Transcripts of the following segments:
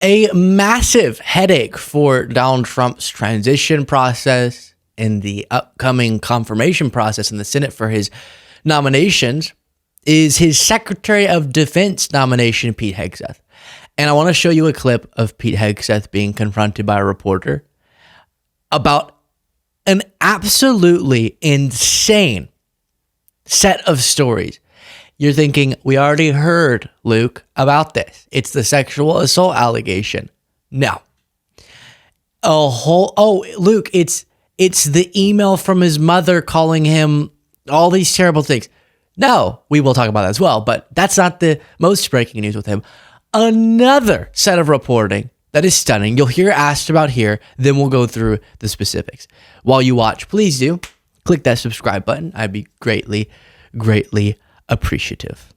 A massive headache for Donald Trump's transition process and the upcoming confirmation process in the Senate for his nominations is his Secretary of Defense nomination, Pete Hegseth. And I want to show you a clip of Pete Hegseth being confronted by a reporter about an absolutely insane set of stories. You're thinking, we already heard, Luke, about this. It's the sexual assault allegation. No. Luke, it's the email from his mother calling him all these terrible things. No, we will talk about that as well, but that's not the most breaking news with him. Another set of reporting that is stunning. You'll hear asked about here, then we'll go through the specifics. While you watch, please do click that subscribe button. I'd be greatly appreciative.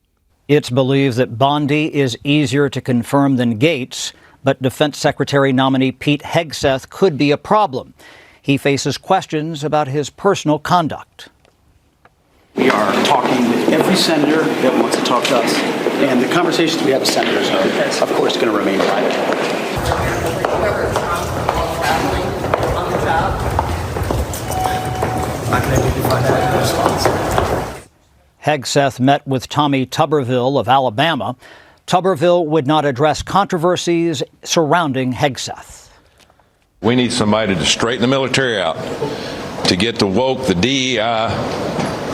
It's believed that Bondi is easier to confirm than Gates, but Defense Secretary nominee Pete Hegseth could be a problem. He faces questions about his personal conduct. We are talking with every senator that wants to talk to us, and the conversations we have with senators are, of course, going to remain private. Hegseth met with Tommy Tuberville of Alabama. Tuberville would not address controversies surrounding Hegseth. We need somebody to straighten the military out, to get the woke, the DEI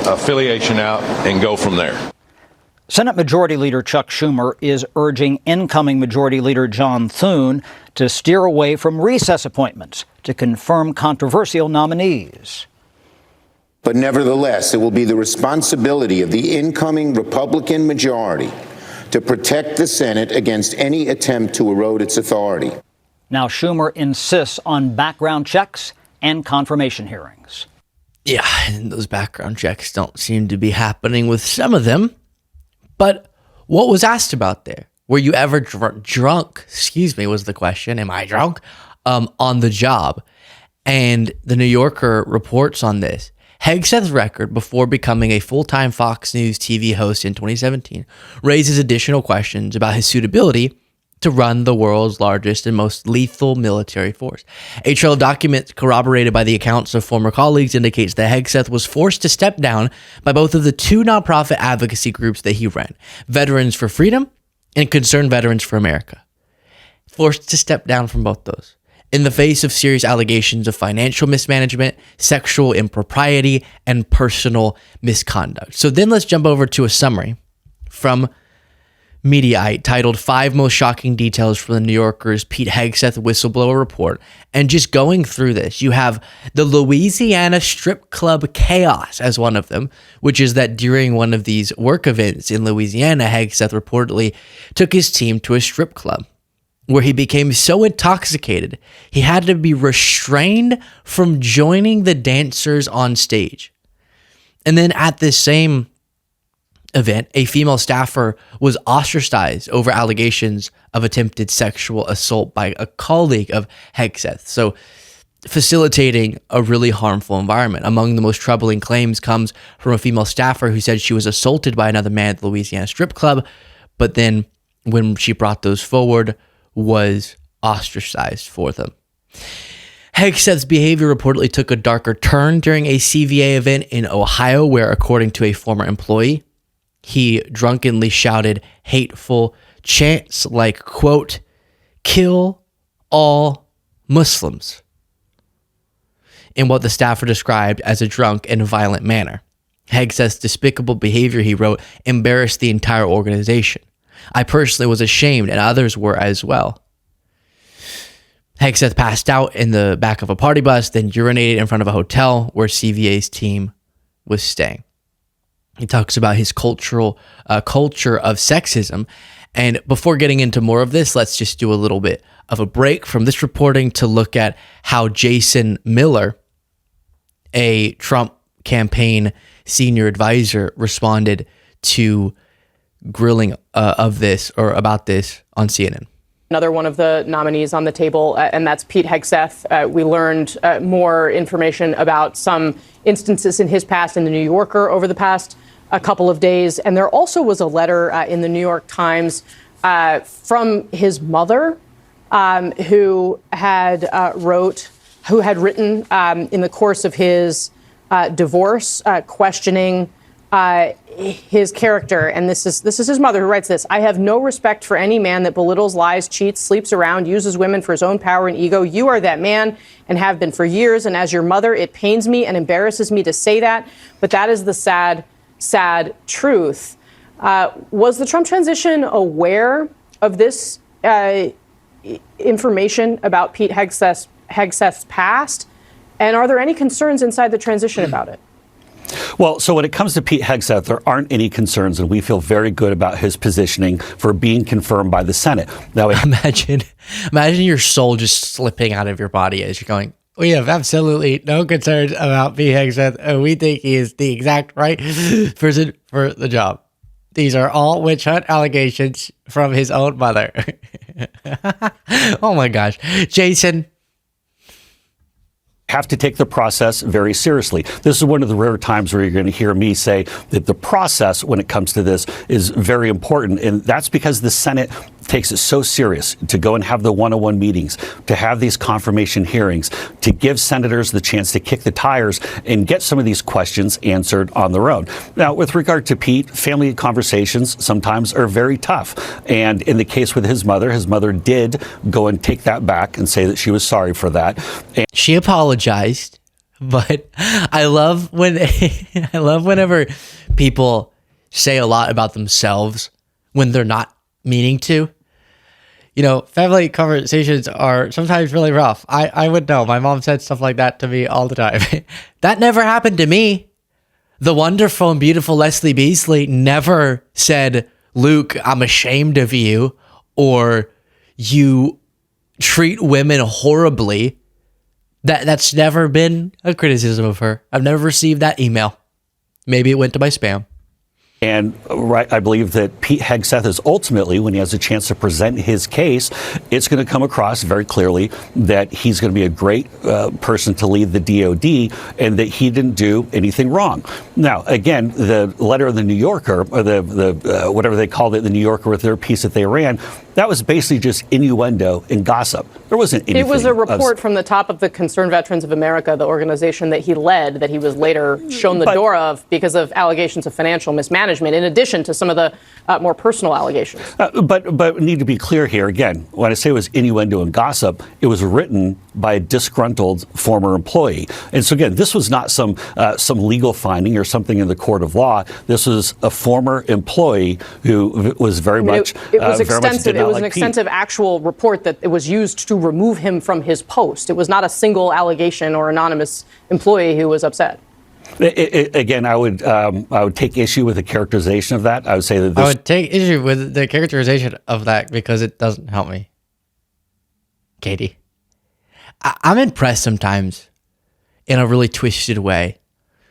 affiliation out, and go from there. Senate Majority Leader Chuck Schumer is urging incoming Majority Leader John Thune to steer away from recess appointments to confirm controversial nominees. But nevertheless, it will be the responsibility of the incoming Republican majority to protect the Senate against any attempt to erode its authority. Now Schumer insists on background checks and confirmation hearings. Yeah, and those background checks don't seem to be happening with some of them. But what was asked about there? Were you ever drunk? Excuse me, was the question. Am I drunk? On the job. And the New Yorker reports on this. Hegseth's record before becoming a full-time Fox News TV host in 2017 raises additional questions about his suitability to run the world's largest and most lethal military force. A trail of documents corroborated by the accounts of former colleagues indicates that Hegseth was forced to step down by both of the two nonprofit advocacy groups that he ran, Veterans for Freedom and Concerned Veterans for America. Forced to step down from both those in the face of serious allegations of financial mismanagement, sexual impropriety, and personal misconduct. So then let's jump over to a summary from Mediaite titled 5 Most Shocking Details from the New Yorker's Pete Hegseth Whistleblower Report. And just going through this, you have the Louisiana strip club chaos as one of them, which is that during one of these work events in Louisiana, Hegseth reportedly took his team to a strip club where he became so intoxicated, he had to be restrained from joining the dancers on stage. And then at this same event, a female staffer was ostracized over allegations of attempted sexual assault by a colleague of Hegseth. So facilitating a really harmful environment. Among the most troubling claims comes from a female staffer who said she was assaulted by another man at the Louisiana strip club, but then when she brought those forward, was ostracized for them. Hegseth's behavior reportedly took a darker turn during a CVA event in Ohio, where, according to a former employee, he drunkenly shouted hateful chants like, quote, "Kill all Muslims," in what the staffer described as a drunk and violent manner. Hegseth's despicable behavior, he wrote, embarrassed the entire organization. I personally was ashamed, and others were as well. Hegseth passed out in the back of a party bus, then urinated in front of a hotel where CVA's team was staying. He talks about his culture of sexism. And before getting into more of this, let's just do a little bit of a break from this reporting to look at how Jason Miller, a Trump campaign senior advisor, responded to grilling of this or about this on CNN. Another one of the nominees on the table, and that's Pete Hegseth. We learned more information about some instances in his past in the New Yorker over the past a couple of days. And there also was a letter in the New York Times from his mother who had written in the course of his divorce, questioning his character. And this is his mother who writes this. I have no respect for any man that belittles, lies, cheats, sleeps around, uses women for his own power and ego. You are that man and have been for years. And as your mother, it pains me and embarrasses me to say that. But that is the sad, sad truth. Was the Trump transition aware of this information about Pete Hegseth's past? And are there any concerns inside the transition about it? Well, so when it comes to Pete Hegseth, there aren't any concerns, and we feel very good about his positioning for being confirmed by the Senate. Now, Imagine your soul just slipping out of your body as you're going, we have absolutely no concerns about Pete Hegseth, and we think he is the exact right person for the job. These are all witch hunt allegations from his own mother. Oh my gosh. Jason. Have to take the process very seriously. This is one of the rare times where you're going to hear me say that the process when it comes to this is very important. And that's because the Senate takes it so serious to go and have the one-on-one meetings, to have these confirmation hearings, to give senators the chance to kick the tires and get some of these questions answered on their own. Now, with regard to Pete, family conversations sometimes are very tough. And in the case with his mother did go and take that back and say that she was sorry for that. And she apologized, but I love whenever people say a lot about themselves when they're not meaning to. You know, family conversations are sometimes really rough. I would know. My mom said stuff like that to me all the time. That never happened to me. The wonderful and beautiful Leslie Beasley never said, Luke, I'm ashamed of you, or you treat women horribly. That's never been a criticism of her. I've never received that email. Maybe it went to my spam. And I believe that Pete Hegseth is ultimately, when he has a chance to present his case, it's going to come across very clearly that he's going to be a great person to lead the DOD and that he didn't do anything wrong. Now, again, the letter of the New Yorker, or the whatever they called it, the New Yorker with their piece that they ran, that was basically just innuendo and gossip. There wasn't anything. It was a report from the top of the Concerned Veterans of America, the organization that he led, that he was later shown the door of because of allegations of financial mismanagement, in addition to some of the more personal allegations. But we need to be clear here. Again, when I say it was innuendo and gossip, it was written by a disgruntled former employee. And so again, this was not some legal finding or something in the court of law. This was a former employee who was very much. It was extensive. It was an extensive actual report that it was used to remove him from his post. It was not a single allegation or anonymous employee who was upset. Again, I would take issue with the characterization of that. I would say that I would take issue with the characterization of that because it doesn't help me. Katie, I'm impressed sometimes in a really twisted way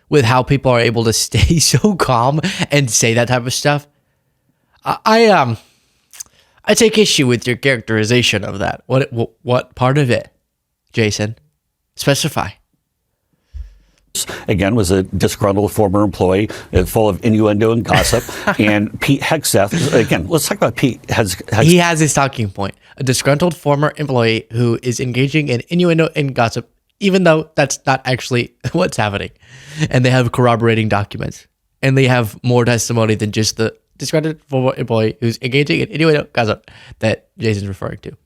with how people are able to stay so calm and say that type of stuff. I take issue with your characterization of that. What part of it, Jason? Specify. Again, was a disgruntled former employee full of innuendo and gossip. And Pete Hegseth, again, let's talk about Pete. He has his talking point. A disgruntled former employee who is engaging in innuendo and gossip, even though that's not actually what's happening. And they have corroborating documents. And they have more testimony than just the disgruntled former employee who's engaging in innuendo and gossip that Jason's referring to.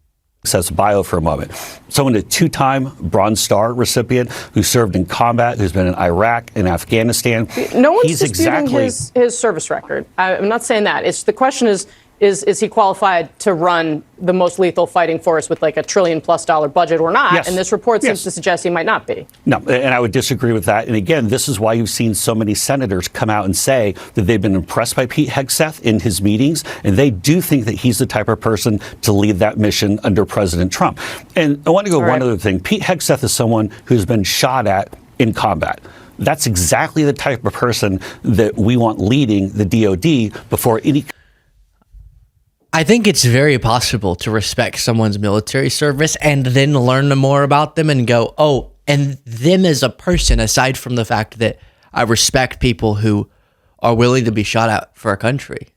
Says bio for a moment. Someone, a two-time Bronze Star recipient who served in combat, who's been in Iraq and Afghanistan. No one's disputing his service record. I'm not saying that. The question is he qualified to run the most lethal fighting force with like $1 trillion+ budget or not? Yes. And this report seems to suggest he might not be. No, and I would disagree with that. And again, this is why you've seen so many senators come out and say that they've been impressed by Pete Hegseth in his meetings, and they do think that he's the type of person to lead that mission under President Trump. And I want to go one other thing. Pete Hegseth is someone who's been shot at in combat. That's exactly the type of person that we want leading the DOD before any. I think it's very possible to respect someone's military service and then learn more about them and go, oh, and them as a person, aside from the fact that I respect people who are willing to be shot at for a country.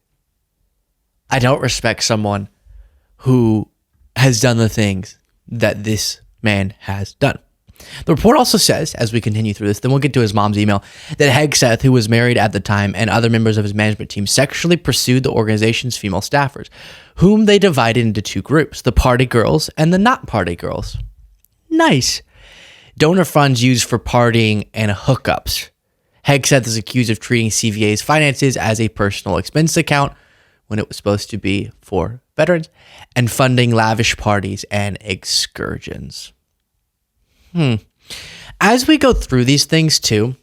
I don't respect someone who has done the things that this man has done. The report also says, as we continue through this, then we'll get to his mom's email, that Hegseth, who was married at the time, and other members of his management team sexually pursued the organization's female staffers, whom they divided into two groups, the party girls and the not party girls. Nice. Donor funds used for partying and hookups. Hegseth is accused of treating CVA's finances as a personal expense account when it was supposed to be for veterans, and funding lavish parties and excursions. As we go through these things too,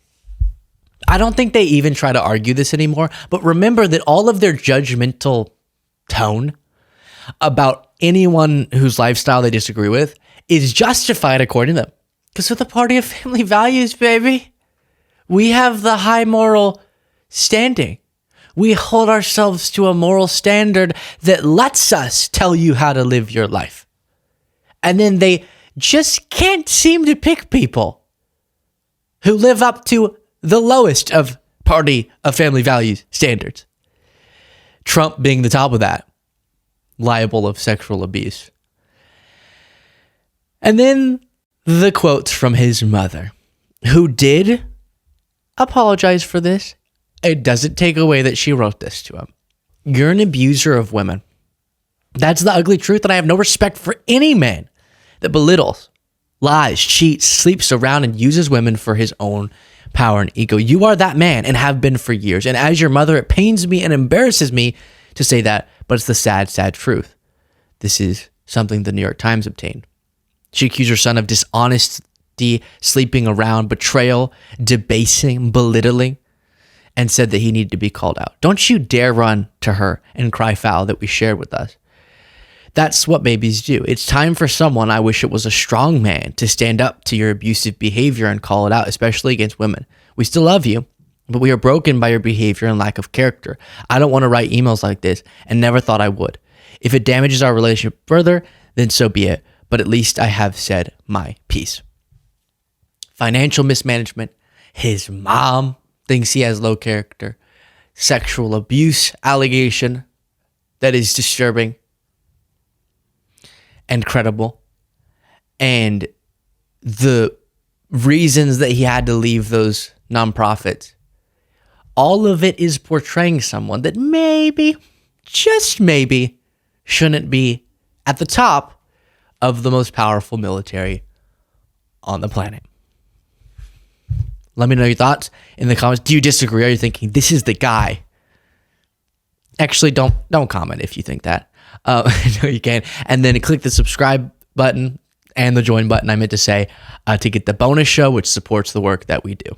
I don't think they even try to argue this anymore, but remember that all of their judgmental tone about anyone whose lifestyle they disagree with is justified according to them. Because we're the party of family values, baby. We have the high moral standing. We hold ourselves to a moral standard that lets us tell you how to live your life. And then they just can't seem to pick people who live up to the lowest of party of family values standards. Trump being the top of that, liable of sexual abuse. And then the quotes from his mother, who did apologize for this. It doesn't take away that she wrote this to him. You're an abuser of women. That's the ugly truth, and I have no respect for any man that belittles, lies, cheats, sleeps around, and uses women for his own power and ego. You are that man and have been for years. And as your mother, it pains me and embarrasses me to say that, but it's the sad, sad truth. This is something the New York Times obtained. She accused her son of dishonesty, sleeping around, betrayal, debasing, belittling, and said that he needed to be called out. Don't you dare run to her and cry foul that we shared with us. That's what babies do. It's time for someone, I wish it was a strong man, to stand up to your abusive behavior and call it out, especially against women. We still love you, but we are broken by your behavior and lack of character. I don't want to write emails like this and never thought I would. If it damages our relationship further, then so be it. But at least I have said my piece. Financial mismanagement. His mom thinks he has low character. Sexual abuse allegation that is disturbing and credible. And the reasons that he had to leave those nonprofits. All of it is portraying someone that maybe, just maybe, shouldn't be at the top of the most powerful military on the planet. Let me know your thoughts in the comments. Do you disagree? Are you thinking this is the guy? Actually, don't comment if you think that. No, you can. And then click the subscribe button and the join button, I meant to say, to get the bonus show, which supports the work that we do.